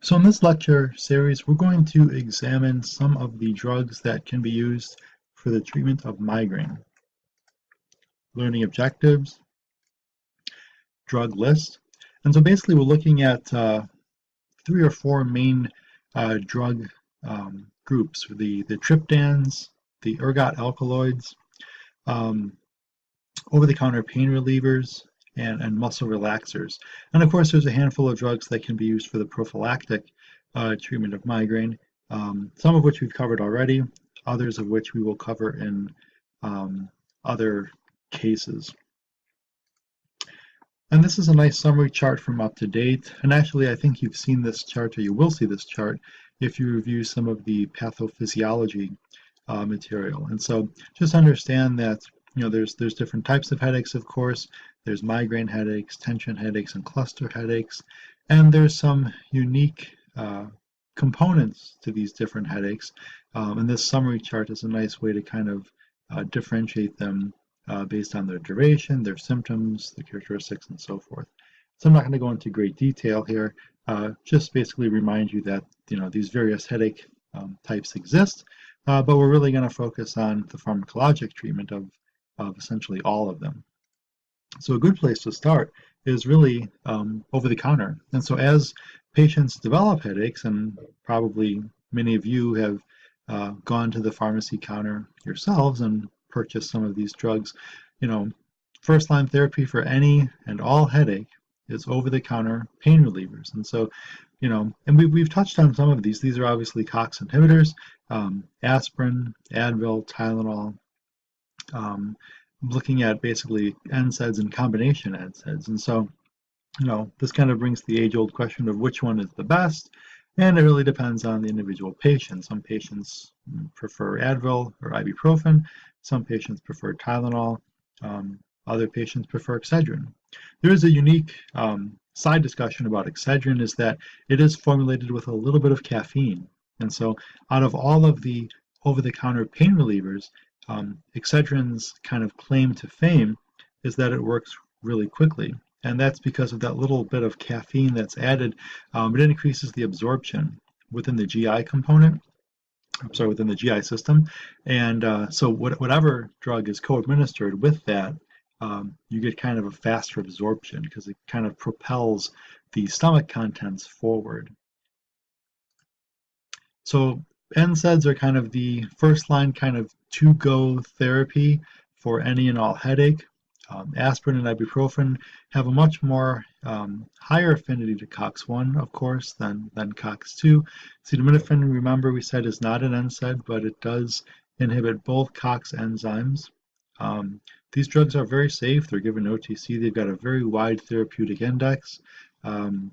So in this lecture series, we're going to examine some of the drugs that can be used for the treatment of migraine. Learning objectives, drug list. And so basically we're looking at 3 or 4 main drug groups, the triptans, the ergot alkaloids, over-the-counter pain relievers, and muscle relaxers. And of course, there's a handful of drugs that can be used for the prophylactic treatment of migraine, some of which we've covered already, others of which we will cover in other cases. And this is a nice summary chart from UpToDate. And actually, I think you've seen this chart, or you will see this chart, if you review some of the pathophysiology material. And so just understand that there's different types of headaches, of course. There's migraine headaches, tension headaches, and cluster headaches. And there's some unique components to these different headaches. And this summary chart is a nice way to kind of differentiate them based on their duration, their symptoms, the characteristics, and so forth. So I'm not going to go into great detail here, just basically remind you that these various headache types exist, but we're really going to focus on the pharmacologic treatment of essentially all of them. So a good place to start is really over the counter. And so as patients develop headaches, and probably many of you have gone to the pharmacy counter yourselves and purchased some of these drugs, first line therapy for any and all headache is over the counter pain relievers. And so, and we've touched on some of these. These are obviously COX inhibitors, aspirin, Advil, Tylenol, looking at basically NSAIDs and combination NSAIDs. And so, this kind of brings the age-old question of which one is the best, and it really depends on the individual patient. Some patients prefer Advil or ibuprofen, some patients prefer Tylenol, other patients prefer Excedrin. There is a unique side discussion about Excedrin, is that it is formulated with a little bit of caffeine. And so out of all of the over-the-counter pain relievers, Excedrin's kind of claim to fame is that it works really quickly. And that's because of that little bit of caffeine that's added. It increases the absorption within the GI component, within the GI system. And so whatever drug is co-administered with that, you get kind of a faster absorption because it kind of propels the stomach contents forward. So NSAIDs are kind of the first line kind of to-go therapy for any and all headache. Aspirin and ibuprofen have a much more higher affinity to COX-1, of course, than COX-2. Acetaminophen, remember we said, is not an NSAID, but it does inhibit both COX enzymes. These drugs are very safe. They're given OTC. They've got a very wide therapeutic index. And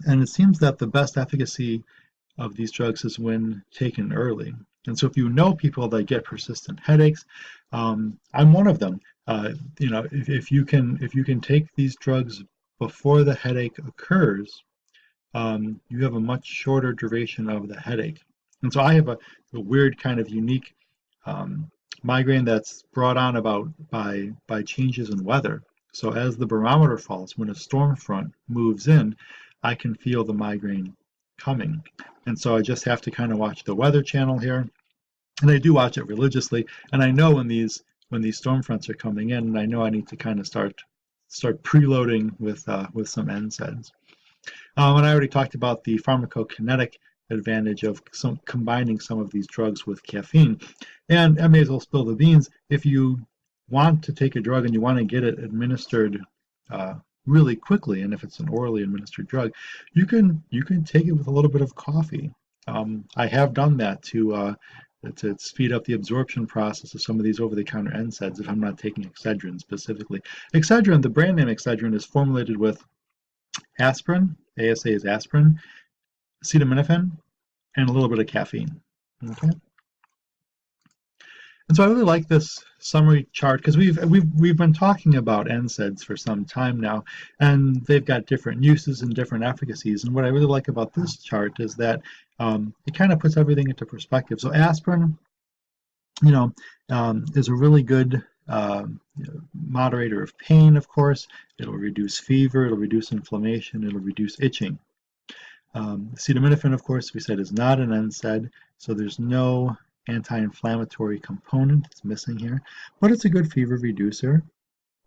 it seems that the best efficacy of these drugs is when taken early. And so if you know people that get persistent headaches, I'm one of them. If you can take these drugs before the headache occurs, you have a much shorter duration of the headache. And so I have a weird kind of unique migraine that's brought on about by changes in weather. So as the barometer falls, when a storm front moves in, I can feel the migraine coming. And so I just have to kind of watch the Weather Channel here. And I do watch it religiously. And I know when these storm fronts are coming in, and I know I need to kind of start preloading with some NSAIDs. And I already talked about the pharmacokinetic advantage of combining some of these drugs with caffeine. And I may as well spill the beans. If you want to take a drug and you want to get it administered really quickly, and if it's an orally administered drug, you can take it with a little bit of coffee. I have done that to speed up the absorption process of some of these over-the-counter NSAIDs if I'm not taking Excedrin specifically. Excedrin, the brand name Excedrin, is formulated with aspirin, ASA is aspirin, acetaminophen, and a little bit of caffeine. Okay. And so I really like this summary chart because we've been talking about NSAIDs for some time now, and they've got different uses and different efficacies. And what I really like about this chart is that it kind of puts everything into perspective. So aspirin, is a really good moderator of pain. Of course, it'll reduce fever, it'll reduce inflammation, it'll reduce itching. Acetaminophen, of course, we said is not an NSAID, so there's no anti-inflammatory component. It's missing here, but it's a good fever reducer,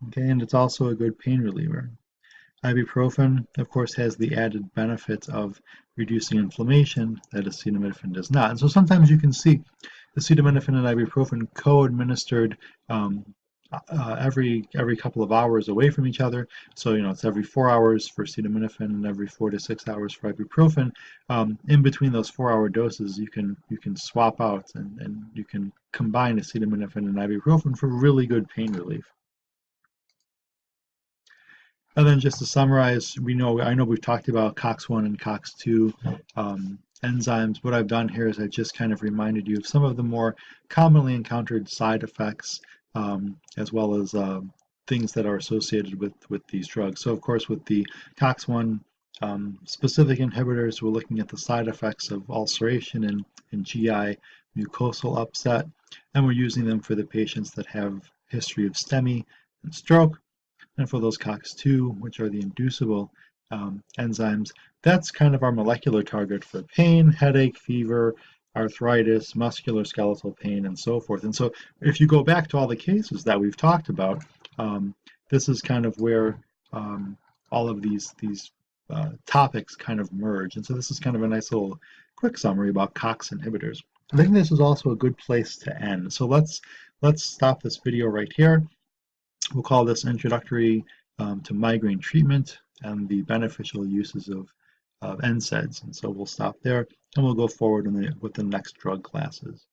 okay, and it's also a good pain reliever. Ibuprofen, of course, has the added benefit of reducing inflammation that acetaminophen does not. And so sometimes you can see acetaminophen and ibuprofen co-administered um, every couple of hours away from each other. So it's every 4 hours for acetaminophen and every 4 to 6 hours for ibuprofen. In between those 4 hour doses, you can swap out and you can combine acetaminophen and ibuprofen for really good pain relief. And then just to summarize, I know we've talked about COX-1 and COX-2 enzymes. What I've done here is I just kind of reminded you of some of the more commonly encountered side effects, as well as things that are associated with these drugs. So of course, with the COX-1 specific inhibitors, we're looking at the side effects of ulceration and GI mucosal upset, and we're using them for the patients that have history of STEMI and stroke. And for those COX-2, which are the inducible enzymes, that's kind of our molecular target for pain, headache, fever, arthritis, musculoskeletal pain, and so forth. And so if you go back to all the cases that we've talked about, this is kind of where all of these topics kind of merge. And so this is kind of a nice little quick summary about COX inhibitors. I think this is also a good place to end. So let's stop this video right here. We'll call this introductory to migraine treatment and the beneficial uses of NSAIDs. And so we'll stop there and we'll go forward with the next drug classes.